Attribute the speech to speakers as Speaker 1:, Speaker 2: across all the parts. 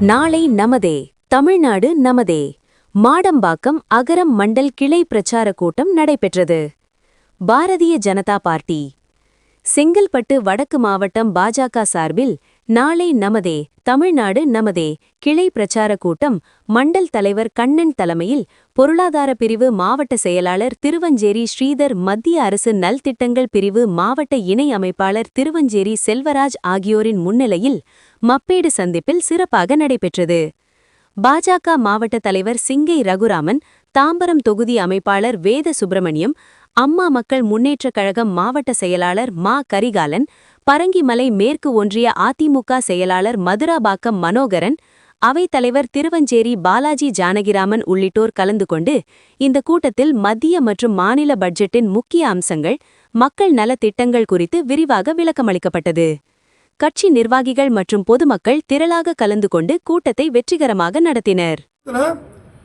Speaker 1: நாளை நமதே தமிழ்நாடு நமதே மாடம்பாக்கம் அகரம் மண்டல் கிளை பிரச்சார கூட்டம் நடைபெற்றது. பாரதிய ஜனதா பார்ட்டி செங்கல்பட்டு வடக்கு மாவட்டம் பாஜக சார்பில் நாளை நமதே தமிழ்நாடு நமதே கிளை பிரச்சார கூட்டம் மண்டல் தலைவர் கண்ணன் தலைமையில் பொருளாதார பிரிவு மாவட்ட செயலாளர் திருவஞ்சேரி ஸ்ரீதர், மத்திய அரசு நல்திட்டங்கள் பிரிவு மாவட்ட இணை அமைப்பாளர் திருவஞ்சேரி செல்வராஜ் ஆகியோரின் முன்னிலையில் மப்பேடு சந்திப்பில் சிறப்பாக நடைபெற்றது. பாஜக மாவட்ட தலைவர் சிங்கை ரகுராமன், தாம்பரம் தொகுதி அமைப்பாளர் வேத சுப்பிரமணியம், அம்மா மக்கள் முன்னேற்றக் கழகம் மாவட்ட செயலாளர் மா கரிகாலன், பரங்கிமலை மேற்கு ஒன்றிய அதிமுக செயலாளர் மதுராபாக்கம் மனோகரன், அவைத்தலைவர் திருவஞ்சேரி பாலாஜி ஜானகிராமன் உள்ளிட்டோர் கலந்து கொண்டு இந்த கூட்டத்தில் மத்திய மற்றும் மாநில பட்ஜெட்டின் முக்கிய அம்சங்கள், மக்கள் நலத் திட்டங்கள் குறித்து விரிவாக விளக்கமளிக்கப்பட்டது. கட்சி நிர்வாகிகள் மற்றும் பொதுமக்கள் திரளாக கலந்து கொண்டு கூட்டத்தை வெற்றிகரமாக நடத்தினர்.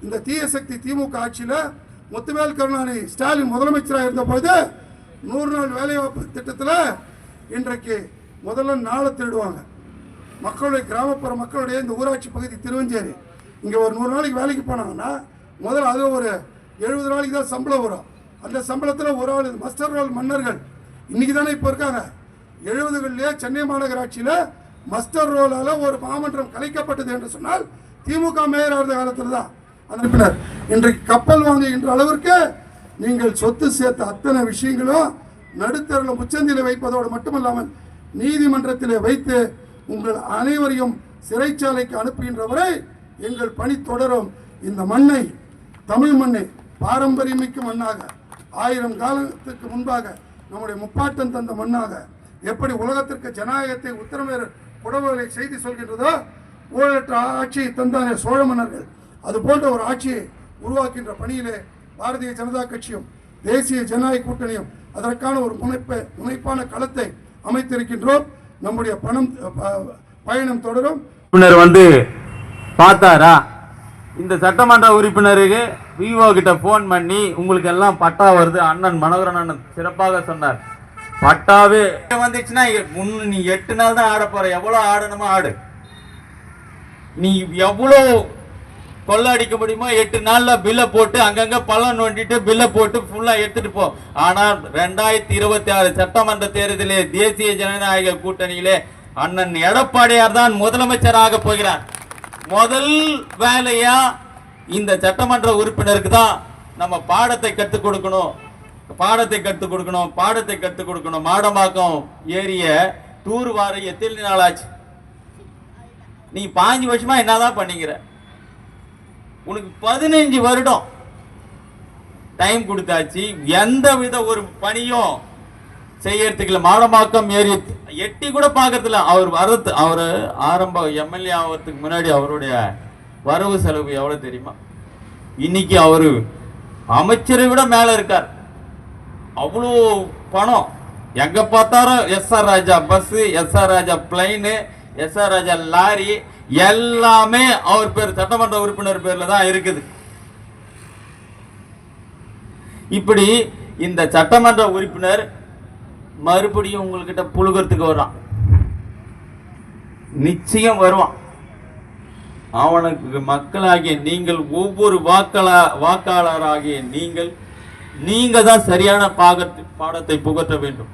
Speaker 2: இந்த தீய சக்தி திமுக ஆட்சியில முத்துவேல் கருணாநிதி ஸ்டாலின் முதலமைச்சராக இருந்த பொழுது 100 நாள் வேலைவாய்ப்பு திட்டத்தில் இன்றைக்கு முதல்ல நாளை திருடுவாங்க. மக்களுடைய கிராமப்புற மக்களுடைய இந்த ஊராட்சி பகுதி திருவஞ்சேரி இங்கே ஒரு 100 நாளைக்கு வேலைக்கு போனாங்கன்னா முதல்ல அது ஒரு 70 நாளைக்கு தான் சம்பளம் வரும். அந்த சம்பளத்தில் ஒரு ஆள் மஸ்டர் ரோல் மன்னர்கள் இன்னைக்கு தானே இப்போ இருக்காங்க. 70களிலே சென்னை மாநகராட்சியில் மஸ்டர் ரோலால் ஒரு மாமன்றம் கலைக்கப்பட்டது என்று சொன்னால் திமுக மேயர் இருந்த காலத்தில் தான். அனுப்பினர் இன்றைக்கு கப்பல் வாங்குகின்ற அளவிற்கு நீங்கள் சொத்து சேர்த்த அத்தனை விஷயங்களும் நடுத்தரில் முச்சந்தியில் வைப்பதோடு மட்டுமல்லாமல் நீதிமன்றத்திலே வைத்து உங்கள் அனைவரையும் சிறைச்சாலைக்கு அனுப்புகின்ற வரை எங்கள் பணி தொடரும். இந்த மண்ணை, தமிழ் மண்ணை பாரம்பரியமிக்க மண்ணாக 1000 காலத்துக்கு முன்பாக நம்முடைய முப்பாட்டன் தந்த மண்ணாக எப்படி உலகத்திற்கு ஜனநாயகத்தை உத்தரமேறு புடவுகளை செய்தி சொல்கின்றதோ, ஊழலற்ற ஆட்சியை தந்தானே சோழ மன்னர்கள், அது போன்ற ஒரு ஆட்சியை உருவாக்கின்ற பணியிலே பாரதிய ஜனதா கட்சியும் தேசிய ஜனநாயக கூட்டணியும் அதற்கான ஒரு முனைப்பான களத்தை அமைத்திருக்கின்றோம். நம்முடைய பயணம் தொடரும்.
Speaker 3: வந்து பார்த்தாரா, இந்த சட்டமன்ற உறுப்பினருக்கு விவோ கிட்ட போன் பண்ணி உங்களுக்கு எல்லாம் பட்டா வருது, அண்ணன் மனோகரன் அண்ணன் சிறப்பாக சொன்னார். பட்டாவே வந்துச்சுன்னா நீ 8 நாள் தான் ஆட போற, எவ்வளவு ஆடணுமோ ஆடு, நீ எவ்வளோ கொள்ள அடிக்க முடியுமோ 8 நாள்ல பில்ல போட்டு அங்கங்க பள்ளம் நோண்டிட்டு பில்ல போட்டு ஃபுல்லா எடுத்துட்டு போ. ஆனால் 2026 சட்டமன்ற தேர்தலிலே தேசிய ஜனநாயக கூட்டணியிலே அண்ணன் எடப்பாடியார் தான் முதலமைச்சராக போகிறார். முதல் வேலையா இந்த சட்டமன்ற உறுப்பினருக்கு தான் நம்ம பாடத்தை கற்றுக் கொடுக்கணும். மாடம்பாக்கம் ஏரிய டூர் வார எத்தனை நாள் ஆச்சு? நீ 5 வருஷமா என்னதான் பண்ணிக்கிற? உனக்கு 15 வருடம் டைம் கொடுத்தாச்சு. எந்த வித ஒரு பணியும் செய்யறதுக்கு மாடம்பாக்கம் ஏரி எட்டி கூட பார்க்கறதுல அவர் ஆரம்ப எம்எல்ஏ ஆகிறதுக்கு முன்னாடி அவருடைய வரவு செலவு எவ்வளவு தெரியுமா? இன்னைக்கு அவரு அமைச்சரை விட மேல இருக்கார். அவ்வளோ பணம். எங்க பார்த்தாலும் எஸ்ஆர் ராஜா பஸ், எஸ்ஆர் ராஜா பிளைனு, எஸ்ஆர் ராஜா லாரி எல்லாமே அவர் பேர், சட்டமன்ற உறுப்பினர் பேர்ல தான் இருக்குது. இப்படி இந்த சட்டமன்ற உறுப்பினர் மறுபடியும் உங்ககிட்ட புழுகிறதுக்கு வர்றான். நிச்சயம் வருவான். அவனுக்கு மக்களாகிய நீங்கள், ஒவ்வொரு வாக்காளராகிய நீங்கள் தான் சரியான பாடத்தை புகற்ற வேண்டும்.